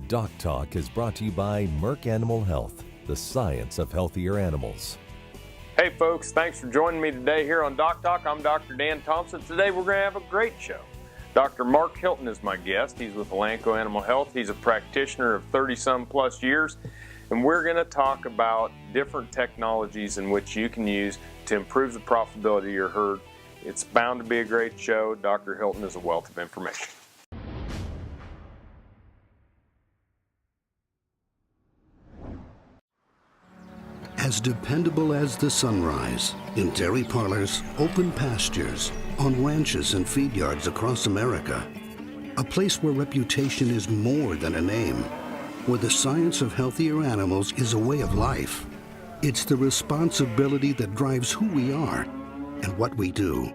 DocTalk is brought to you by Merck Animal Health, the science of healthier animals. Hey folks, thanks for joining me today here on DocTalk. I'm Dr. Dan Thomson. Today we're going to have a great show. Dr. Mark Hilton is my guest. He's with Elanco Animal Health. He's a practitioner of 30-some plus years, and we're going to talk about different technologies in which you can use to improve the profitability of your herd. It's bound to be a great show. Dr. Hilton is a wealth of information. As dependable as the sunrise, in dairy parlors, open pastures, on ranches and feed yards across America. A place where reputation is more than a name, where the science of healthier animals is a way of life. It's the responsibility that drives who we are and what we do.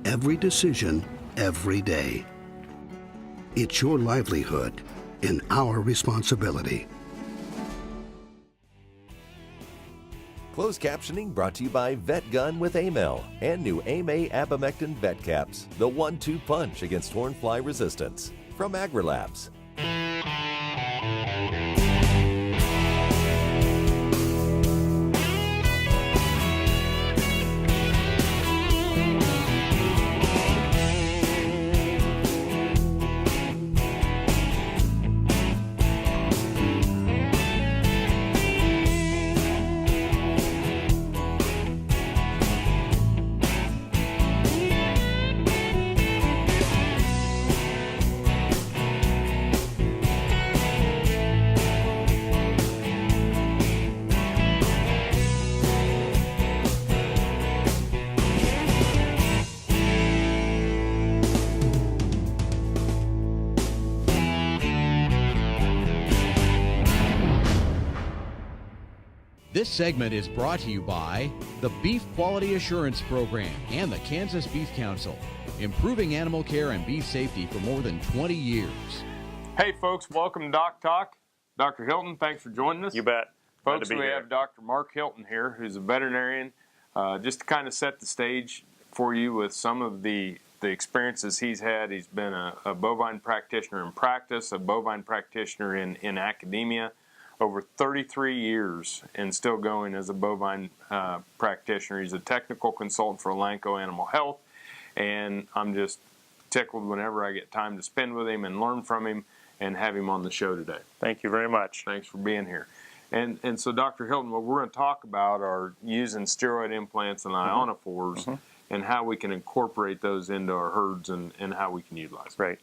Every decision, every day. It's your livelihood and our responsibility. Closed captioning brought to you by Vet Gun with Amel and new AMA Abamectin Vet Caps, the 1-2 punch against hornfly resistance from AgriLabs. This segment is brought to you by the Beef Quality Assurance Program and the Kansas Beef Council, improving animal care and beef safety for more than 20 years. Hey folks, welcome to Doc Talk. Dr. Hilton, thanks for joining us. You bet. Folks, we have Dr. Mark Hilton here, who's a veterinarian. Just to kind of set the stage for you with some of the experiences he's had. He's been a bovine practitioner in practice, a bovine practitioner in academia, over 33 years and still going as a bovine practitioner. He's a technical consultant for Elanco Animal Health, and I'm just tickled whenever I get time to spend with him and learn from him and have him on the show today. Thank you very much. Thanks for being here. And so, Dr. Hilton, what we're going to talk about are using steroid implants and ionophores and how we can incorporate those into our herds and how we can utilize them. Right.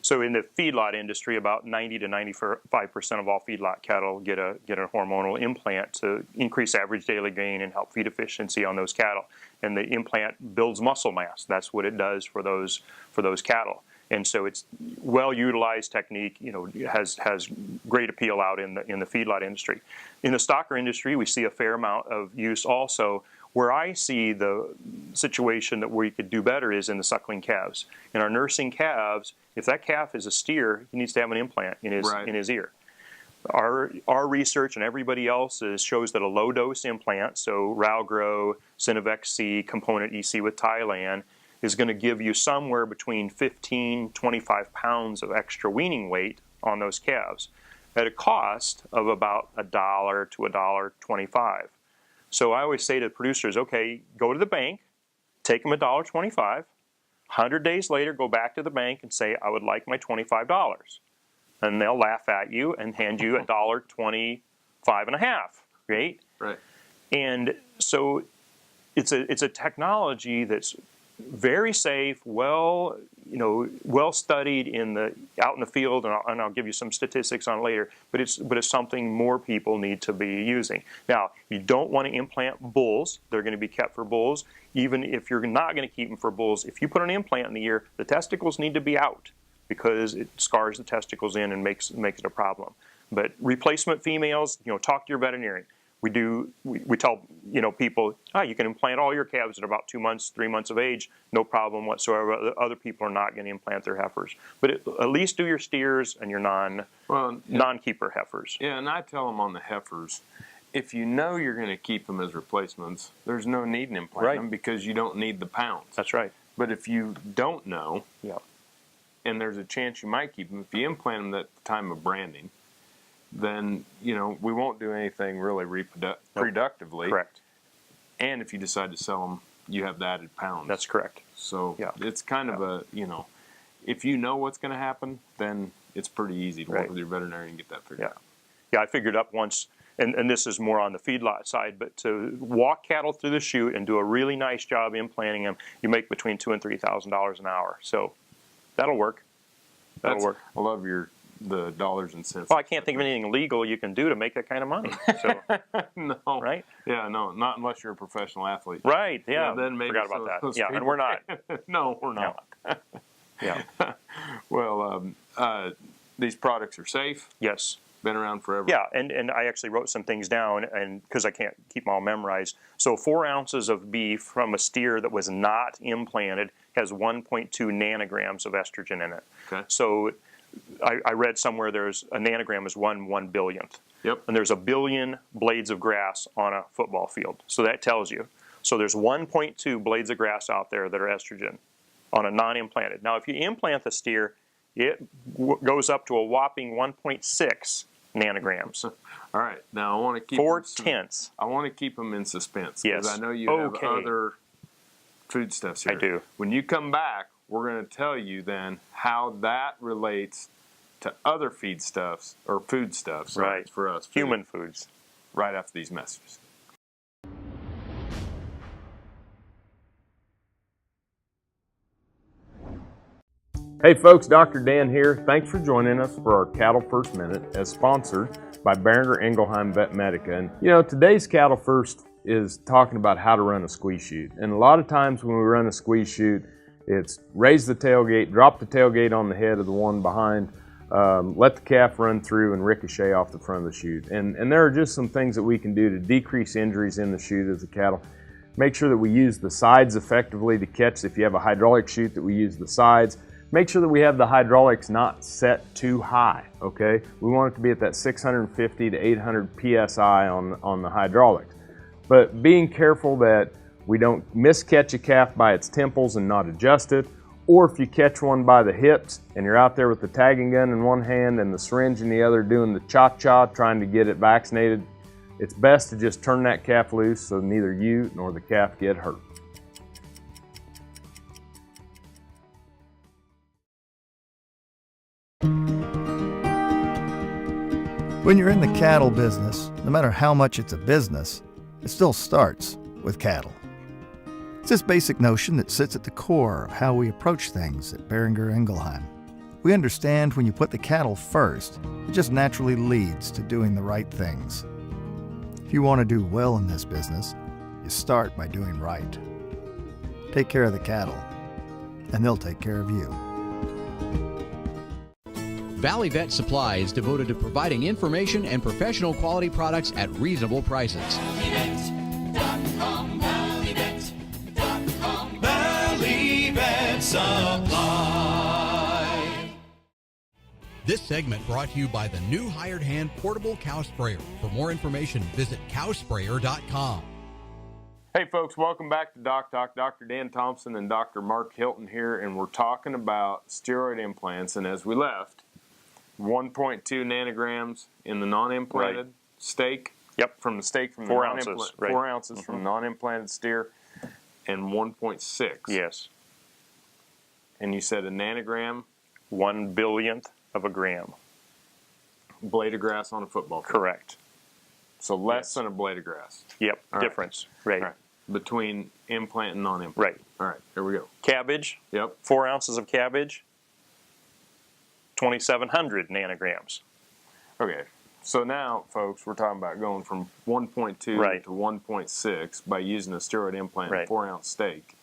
So in the feedlot industry, about 90 to 95% of all feedlot cattle get a hormonal implant to increase average daily gain and help feed efficiency on those cattle. And the implant builds muscle mass. That's what it does for those cattle. And so it's well-utilized technique. You know, has great appeal out in the feedlot industry. In the stocker industry, we see a fair amount of use also. Where I see the situation that we could do better is in the suckling calves. In our nursing calves, if that calf is a steer, he needs to have an implant in his ear. Our research and everybody else's shows that a low-dose implant, so Ralgro, Synovex C, Component EC with Thailand, is going to give you somewhere between 15-25 pounds of extra weaning weight on those calves at a cost of about $1 to $1.25. So I always say to producers, okay, go to the bank, take them $1.25. 100 days later, go back to the bank and say, I would like my $25. And they'll laugh at you and hand you $1.25 and a half, right? Right. And so it's a technology that's very safe, well studied out in the field, and I'll give you some statistics on it later. But it's something more people need to be using. Now, you don't want to implant bulls; they're going to be kept for bulls. Even if you're not going to keep them for bulls, if you put an implant in the ear, the testicles need to be out because it scars the testicles in and makes it a problem. But replacement females, talk to your veterinarian. We tell people, you can implant all your calves at about 2 months, 3 months of age, no problem whatsoever. Other people are not going to implant their heifers, but at least do your steers and your non-keeper heifers. Yeah, and I tell them on the heifers, if you know you're going to keep them as replacements, there's no need to implant them because you don't need the pounds. That's right. But if you don't know, and there's a chance you might keep them, if you implant them at the time of branding, then, you know, we won't do anything really reproductively. Correct. And if you decide to sell them, you have the added pounds. That's correct. So it's kind of a, you know, if you know what's going to happen, then it's pretty easy to work with your veterinarian and get that figured out. Yeah, I figured up once, and this is more on the feedlot side, but to walk cattle through the chute and do a really nice job implanting them, you make between $2,000 and $3,000 an hour. So that'll work. That'll work. I love the dollars and cents. Well, I can't think of anything legal you can do to make that kind of money. So, no. Right? Yeah, no, not unless you're a professional athlete. Right, yeah. Then maybe forgot about that. Yeah, and we're not. No, we're not. Yeah. Well, these products are safe. Yes. Been around forever. Yeah, and I actually wrote some things down, and because I can't keep them all memorized. So 4 ounces of beef from a steer that was not implanted has 1.2 nanograms of estrogen in it. Okay. So I read somewhere there's a nanogram is 1/1,000,000th. Yep. And there's 1 billion blades of grass on a football field. So that tells you. So there's 1.2 blades of grass out there that are estrogen on a non-implanted. Now, if you implant the steer, it goes up to a whopping 1.6 nanograms. All right. Now I want to keep 4/10. I want to keep them in suspense Yes. because I know you have other foodstuffs here. I do. When you come back, we're going to tell you then how that relates to other feedstuffs or foodstuffs. Right. For us. Human foods. Right after these messages. Hey folks, Dr. Dan here. Thanks for joining us for our Cattle First Minute as sponsored by Boehringer Ingelheim Vet Medica. And you know, today's Cattle First is talking about how to run a squeeze chute. And a lot of times when we run a squeeze chute, it's raise the tailgate, drop the tailgate on the head of the one behind, let the calf run through and ricochet off the front of the chute. And there are just some things that we can do to decrease injuries in the chute of the cattle. Make sure that we use the sides effectively to catch. If you have a hydraulic chute, that we use the sides. Make sure that we have the hydraulics not set too high, okay? We want it to be at that 650 to 800 PSI on the hydraulics. But being careful that we don't miscatch a calf by its temples and not adjust it, or if you catch one by the hips and you're out there with the tagging gun in one hand and the syringe in the other doing the cha-cha trying to get it vaccinated, it's best to just turn that calf loose so neither you nor the calf get hurt. When you're in the cattle business, no matter how much it's a business, it still starts with cattle. It's this basic notion that sits at the core of how we approach things at Boehringer Ingelheim. We understand when you put the cattle first, it just naturally leads to doing the right things. If you want to do well in this business, you start by doing right. Take care of the cattle, and they'll take care of you. Valley Vet Supply is devoted to providing information and professional quality products at reasonable prices. Valley Vet Supply. This segment brought to you by the new Hired Hand Portable Cow Sprayer. For more information, visit cowsprayer.com. Hey folks, welcome back to DocTalk. Dr. Dan Thomson and Dr. Mark Hilton here, and we're talking about steroid implants. And as we left, 1.2 nanograms in the non-implanted steak. Yep. From the steak from 4 the ounces. Right. 4 ounces from non-implanted steer, and 1.6. Yes. And you said a nanogram, 1/100000th of a gram. blade of grass on a football field. Correct. So less than a blade of grass. Yep. All right. Difference. Right. All right. Between implant and non-implant. Right. All right. Here we go. Cabbage. Yep. 4 ounces of cabbage. 2,700 nanograms. Okay. So now, folks, we're talking about going from 1.2 to 1.6 by using a steroid implant in 4 ounce steak.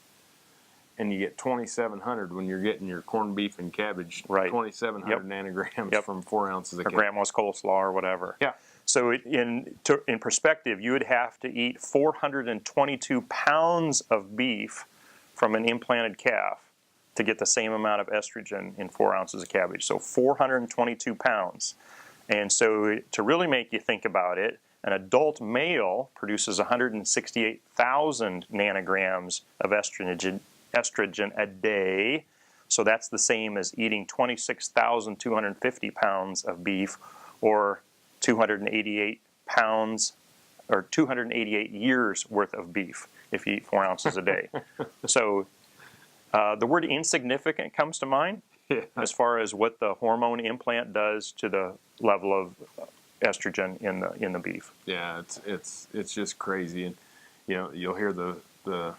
And you get 2,700 when you're getting your corned beef and cabbage. Right. 2,700 nanograms from 4 ounces of or grandma's coleslaw or whatever. Yeah. So in perspective, you would have to eat 422 pounds of beef from an implanted calf to get the same amount of estrogen in 4 ounces of cabbage. So 422 pounds. And so to really make you think about it, an adult male produces 168,000 nanograms of estrogen a day. So that's the same as eating 26,250 pounds of beef, or 288 pounds or 288 years worth of beef if you eat 4 ounces a day. So the word insignificant comes to mind as far as what the hormone implant does to the level of estrogen in the beef. Yeah, it's just crazy. And you'll hear the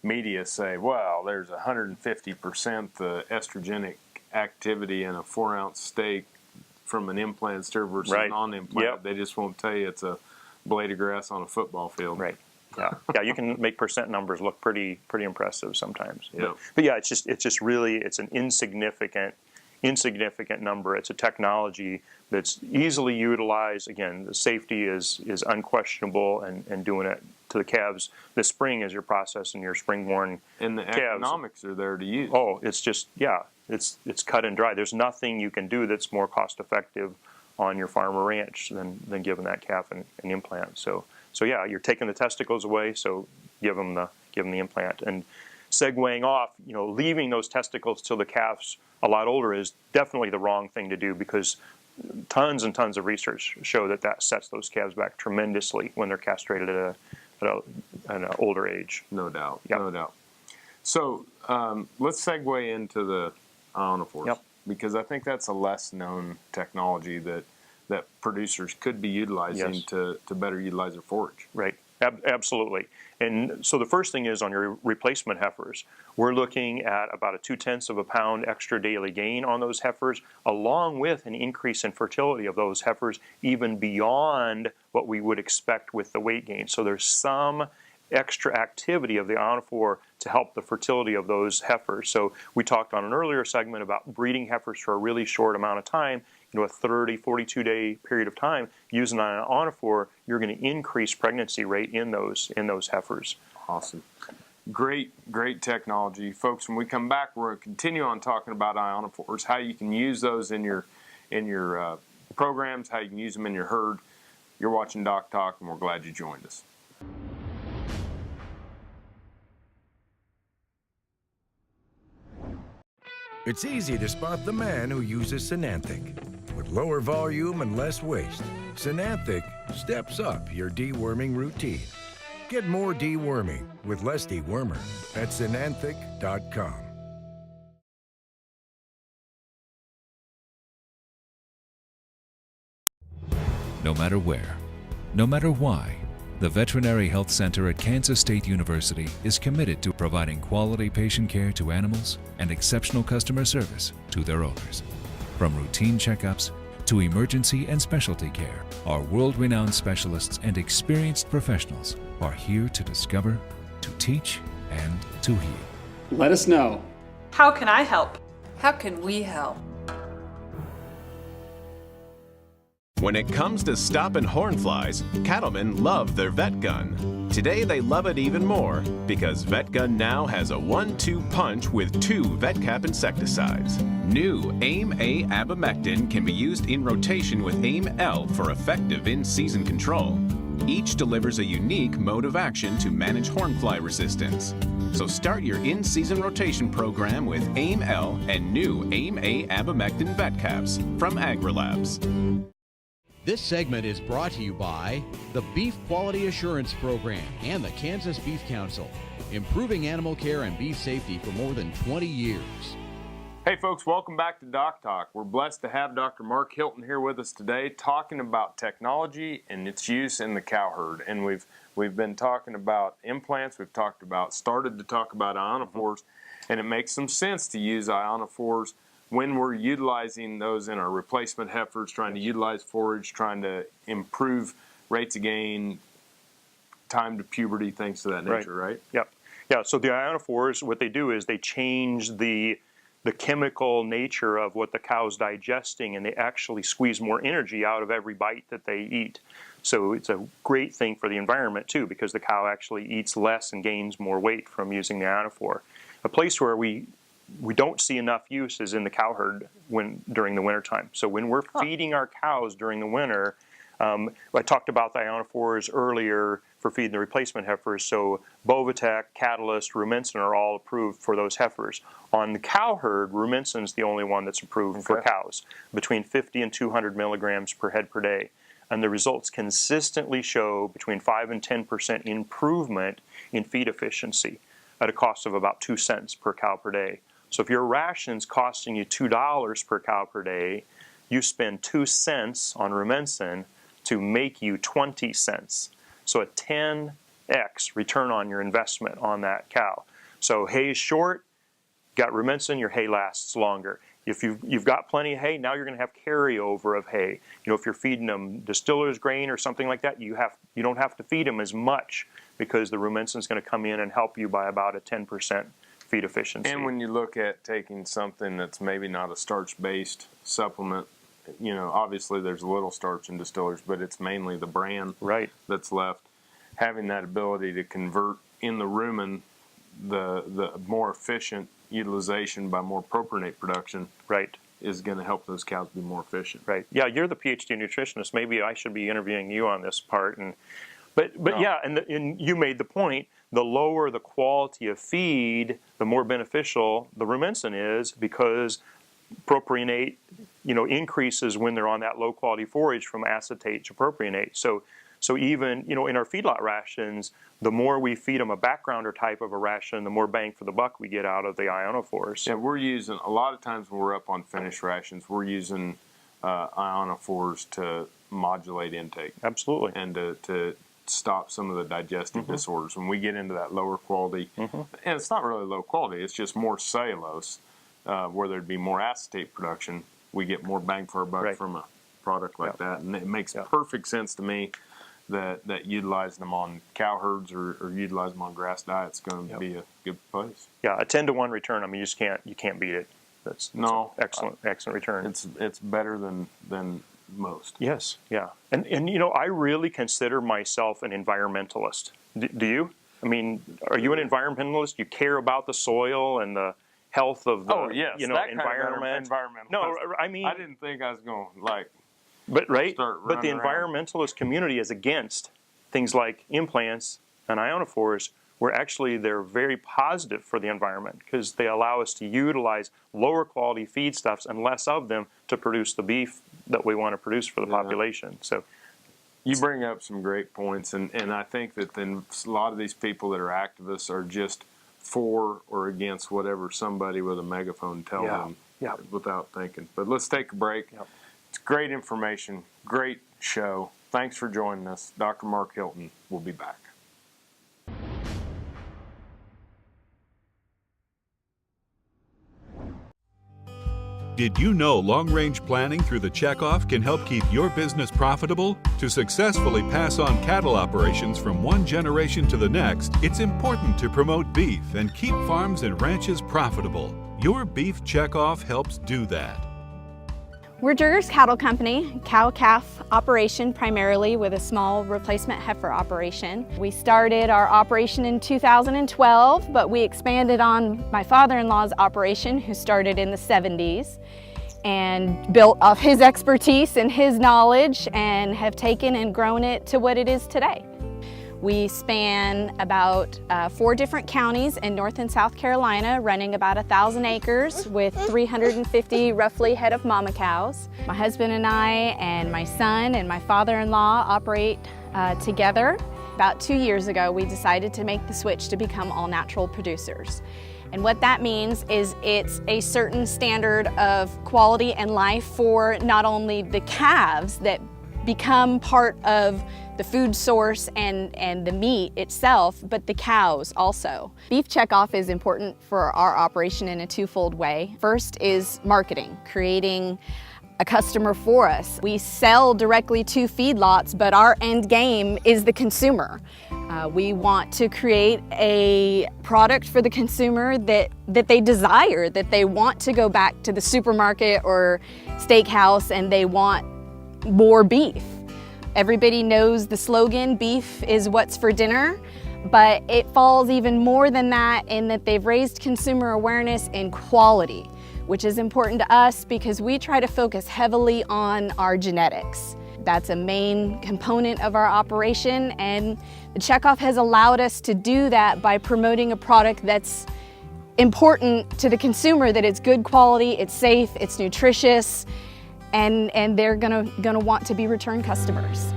media say, well, there's 150% the estrogenic activity in a 4-ounce steak from an implant steer versus non-implant. Yep. They just won't tell you it's a blade of grass on a football field. Right. Yeah, you can make percent numbers look pretty impressive sometimes. Yep. But yeah, it's just really, it's an insignificant number. It's a technology that's easily utilized. Again, the safety is unquestionable, and doing it to the calves this spring as you're processing your spring-born and the calves. economics are there to use. Oh, it's just, it's cut and dry. There's nothing you can do that's more cost-effective on your farm or ranch than giving that calf an implant. So yeah, you're taking the testicles away, so give them the implant. And segueing off, leaving those testicles till the calf's a lot older is definitely the wrong thing to do, because tons and tons of research show that sets those calves back tremendously when they're castrated at an older age. No doubt. Yep. No doubt. So let's segue into the ionophores, Yep. because I think that's a less known technology that producers could be utilizing to better utilize their forage. Right. Absolutely. And so the first thing is on your replacement heifers, we're looking at about a 0.2 pound extra daily gain on those heifers, along with an increase in fertility of those heifers, even beyond what we would expect with the weight gain. So there's some extra activity of the ionophore to help the fertility of those heifers. So we talked on an earlier segment about breeding heifers for a really short amount of time, a 30, 42-day period of time. Using an ionophore, you're going to increase pregnancy rate in those heifers. Awesome. Great technology. Folks, when we come back, we're going to continue on talking about ionophores, how you can use those in your programs, how you can use them in your herd. You're watching DocTalk, and we're glad you joined us. It's easy to spot the man who uses Synanthic. With lower volume and less waste, Synanthic steps up your deworming routine. Get more deworming with less dewormer at Synanthic.com. No matter where, no matter why, the Veterinary Health Center at Kansas State University is committed to providing quality patient care to animals and exceptional customer service to their owners. From routine checkups to emergency and specialty care, our world-renowned specialists and experienced professionals are here to discover, to teach, and to heal. Let us know. How can I help? How can we help? When it comes to stopping hornflies, cattlemen love their Vet Gun. Today they love it even more because Vet Gun now has a 1-2 punch with 2 VetCap insecticides. New AIM-A abamectin can be used in rotation with AIM-L for effective in-season control. Each delivers a unique mode of action to manage hornfly resistance. So start your in-season rotation program with AIM-L and new AIM-A abamectin VetCaps from AgriLabs. This segment is brought to you by the Beef Quality Assurance Program and the Kansas Beef Council, improving animal care and beef safety for more than 20 years. Hey folks, welcome back to DocTalk. We're blessed to have Dr. Mark Hilton here with us today talking about technology and its use in the cow herd. And we've been talking about implants, started to talk about ionophores, and it makes some sense to use ionophores when we're utilizing those in our replacement heifers, trying to utilize forage, trying to improve rates of gain, time to puberty, things of that nature, right? Yep. Yeah, so the ionophores, what they do is they change the chemical nature of what the cow's digesting, and they actually squeeze more energy out of every bite that they eat. So it's a great thing for the environment too, because the cow actually eats less and gains more weight from using the ionophore. A place where we don't see enough use is in the cow herd during the wintertime. So when we're feeding our cows during the winter, I talked about the ionophores earlier for feeding the replacement heifers. So Bovatec, Catalyst, Rumensin are all approved for those heifers. On the cow herd, Rumensin is the only one that's approved for cows, between 50 and 200 milligrams per head per day. and the results consistently show between 5 and 10% improvement in feed efficiency at a cost of about 2 cents per cow per day. So if your ration's costing you $2 per cow per day, you spend 2 cents on Rumensin to make you 20 cents. So a 10x return on your investment on that cow. So hay is short, got Rumensin, your hay lasts longer. If you've got plenty of hay, now you're going to have carryover of hay. You know, if you're feeding them distiller's grain or something like that, you don't have to feed them as much because the Rumensin is going to come in and help you by about a 10% feed efficiency. And when you look at taking something that's maybe not a starch-based supplement, you know, obviously there's a little starch in distillers, but it's mainly the bran that's left. Having that ability to convert in the rumen the more efficient utilization by more propionate production is going to help those cows be more efficient. Right. Yeah, you're the PhD nutritionist. Maybe I should be interviewing you on this part. But no. Yeah, and you made the point, the lower the quality of feed, the more beneficial the Rumensin is, because propionate, you know, increases when they're on that low quality forage from acetate to propionate. So even, you know, in our feedlot rations, the more we feed them a backgrounder type of a ration, the more bang for the buck we get out of the ionophores. Yeah, we're using, a lot of times when we're up on finished rations, we're using ionophores to modulate intake. Absolutely. And to stop some of the digestive disorders. When we get into that lower quality, and it's not really low quality, it's just more cellulose, where there'd be more acetate production, we get more bang for our buck from a product like that. And it makes perfect sense to me that utilizing them on cow herds or utilizing them on grass diets is going to be a good place. Yeah, a 10-to-1 return. I mean, you can't beat it. That's excellent return. It's better than most. Yes, yeah. And you know, I really consider myself an environmentalist. Do you? I mean, are you an environmentalist? You care about the soil and the health of the environment? No, I mean, I didn't think I was going to like. But the environmentalist community is against things like implants and ionophores, where actually they're very positive for the environment because they allow us to utilize lower quality feedstuffs and less of them to produce the beef that we want to produce for the population. So you bring up some great points, and I think that then a lot of these people that are activists are just for or against whatever somebody with a megaphone tells them without thinking. But let's take a break. It's great information, great show. Thanks for joining us. Dr. Mark Hilton will be back. Did you know long-range planning through the checkoff can help keep your business profitable? To successfully pass on cattle operations from one generation to the next, it's important to promote beef and keep farms and ranches profitable. Your beef checkoff helps do that. We're Jurger's Cattle Company, cow-calf operation primarily, with a small replacement heifer operation. We started our operation in 2012, but we expanded on my father-in-law's operation, who started in the 70s, and built off his expertise and his knowledge, and have taken and grown it to what it is today. We span about 4 different counties in North and South Carolina, running about 1,000 acres with 350 roughly head of mama cows. My husband and I and my son and my father-in-law operate together. About 2 years ago, we decided to make the switch to become all-natural producers. And what that means is it's a certain standard of quality and life for not only the calves that become part of the food source and the meat itself, but the cows also. Beef checkoff is important for our operation in a twofold way. First is marketing, creating a customer for us. We sell directly to feedlots, but our end game is the consumer. We want to create a product for the consumer that they desire, that they want to go back to the supermarket or steakhouse and they want more beef. Everybody knows the slogan, beef is what's for dinner, but it falls even more than that in that they've raised consumer awareness in quality, which is important to us because we try to focus heavily on our genetics. That's a main component of our operation, and the checkoff has allowed us to do that by promoting a product that's important to the consumer, that it's good quality, it's safe, it's nutritious, and they're gonna want to be return customers.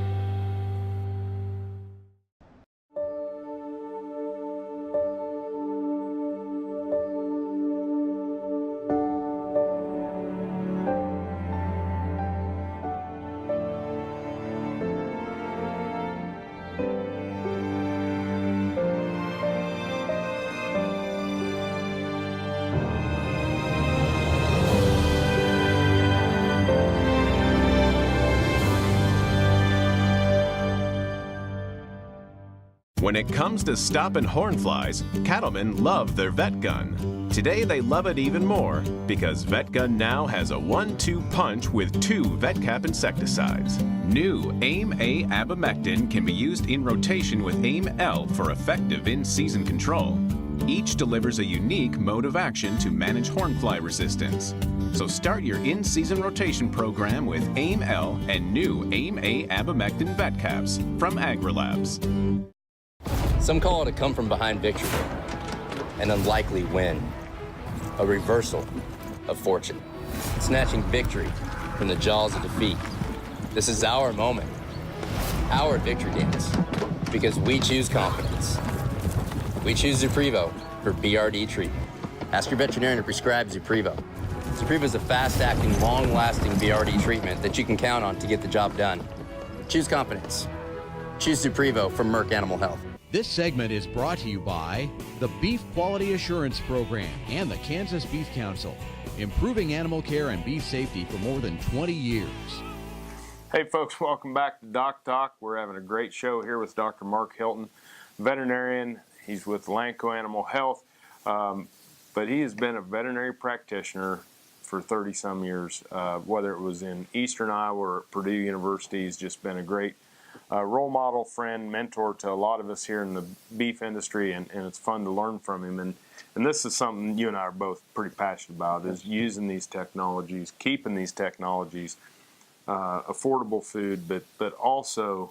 When it comes to stopping hornflies, cattlemen love their vet gun. Today they love it even more because Vet Gun now has a 1-2 punch with 2 VetCap insecticides. New AIM-A abamectin can be used in rotation with AIM-L for effective in-season control. Each delivers a unique mode of action to manage hornfly resistance. So start your in-season rotation program with AIM-L and new AIM-A abamectin VetCaps from AgriLabs. Some call it a come-from-behind victory, an unlikely win, a reversal of fortune, snatching victory from the jaws of defeat. This is our moment, our victory dance, because we choose confidence. We choose Zuprevo for BRD treatment. Ask your veterinarian to prescribe Zuprevo. Zuprevo is a fast-acting, long-lasting BRD treatment that you can count on to get the job done. Choose confidence. Choose Zuprevo from Merck Animal Health. This segment is brought to you by the Beef Quality Assurance Program and the Kansas Beef Council, improving animal care and beef safety for more than 20 years. Hey folks, welcome back to DocTalk. We're having a great show here with Dr. Mark Hilton, veterinarian. He's with Elanco Animal Health, but he has been a veterinary practitioner for 30-some years, whether it was in Eastern Iowa or at Purdue University. He's just been a great role model, friend, mentor to a lot of us here in the beef industry, and it's fun to learn from him. And this is something you and I are both pretty passionate about, is using these technologies, keeping these technologies, affordable food, but also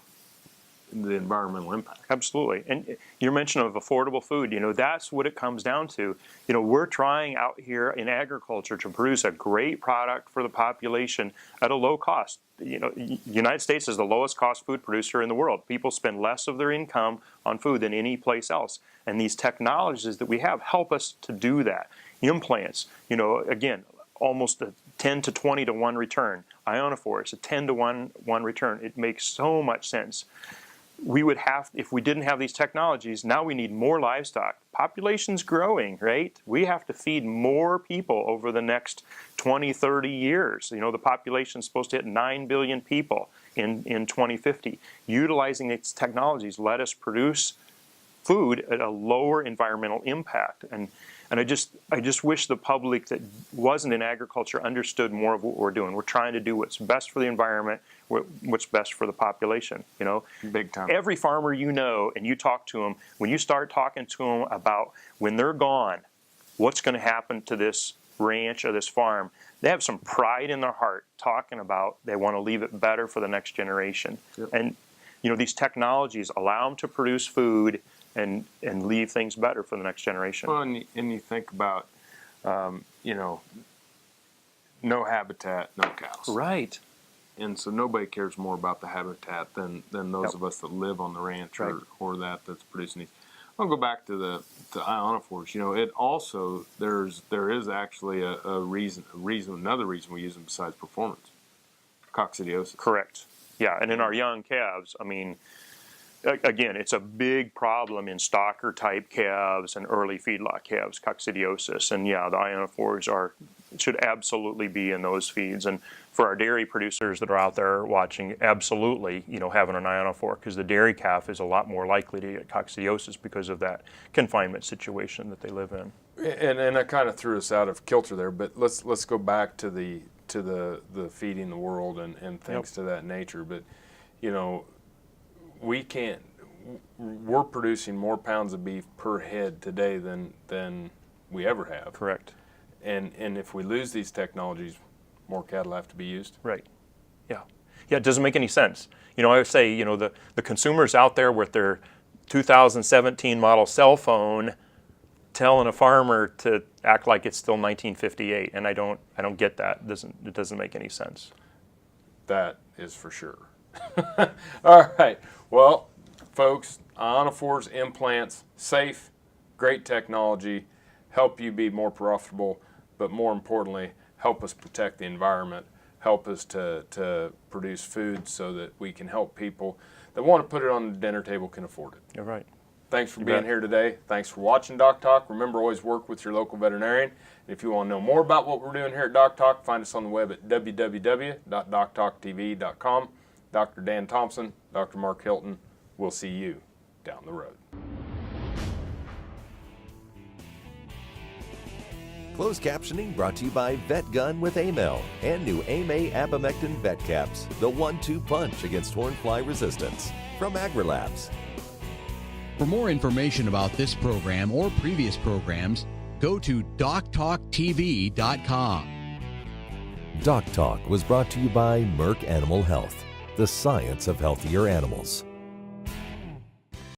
the environmental impact. Absolutely. And your mention of affordable food, that's what it comes down to. We're trying out here in agriculture to produce a great product for the population at a low cost. The United States is the lowest cost food producer in the world. People spend less of their income on food than any place else. And these technologies that we have help us to do that. Implants, again, almost a 10 to 20 to 1 return. Ionophores, a 10 to 1 return. It makes so much sense. We would have, if we didn't have these technologies, now we need more livestock. Population's growing, right? We have to feed more people over the next 20, 30 years. The population's supposed to hit 9 billion people in 2050. Utilizing these technologies let us produce food at a lower environmental impact. And I just wish the public that wasn't in agriculture understood more of what we're doing. We're trying to do what's best for the environment, what's best for the population, Big time. Every farmer and you talk to them, when you start talking to them about when they're gone, what's going to happen to this ranch or this farm, they have some pride in their heart talking about they want to leave it better for the next generation. Yep. And, these technologies allow them to produce food and leave things better for the next generation. Well, and you think about, no habitat, no cows. Right. And so nobody cares more about the habitat than those of us that live on the ranch or that's producing these. I'll go back to ionophores. It also there is actually another reason we use them besides performance. Coccidiosis. Correct. Yeah, and in our young calves, again, it's a big problem in stocker type calves and early feedlot calves, coccidiosis. And yeah, the ionophores should absolutely be in those feeds. And for our dairy producers that are out there watching, absolutely, having an ionophore, because the dairy calf is a lot more likely to get coccidiosis because of that confinement situation that they live in. And I kind of threw us out of kilter there, but let's go back to the feeding the world and things to that nature. But we're producing more pounds of beef per head today than we ever have. Correct. And if we lose these technologies, more cattle have to be used. Right. Yeah. Yeah, it doesn't make any sense. I would say, the consumers out there with their 2017 model cell phone telling a farmer to act like it's still 1958, and I don't get that. It doesn't make any sense. That is for sure. All right. Well, folks, Ionophores implants, safe, great technology, help you be more profitable, but more importantly, help us protect the environment, help us to produce food so that we can help people that want to put it on the dinner table can afford it. You're right. Thanks for being here today. Thanks for watching DocTalk. Remember, always work with your local veterinarian. And if you want to know more about what we're doing here at DocTalk, find us on the web at www.doctalktv.com. Dr. Dan Thomson, Dr. Mark Hilton, we'll see you down the road. Closed captioning brought to you by VetGun with Amel and new AMA Abamectin Vet Caps, the 1-2 punch against hornfly resistance from AgriLabs. For more information about this program or previous programs, go to DocTalkTV.com. DocTalk was brought to you by Elanco Animal Health, the science of healthier animals.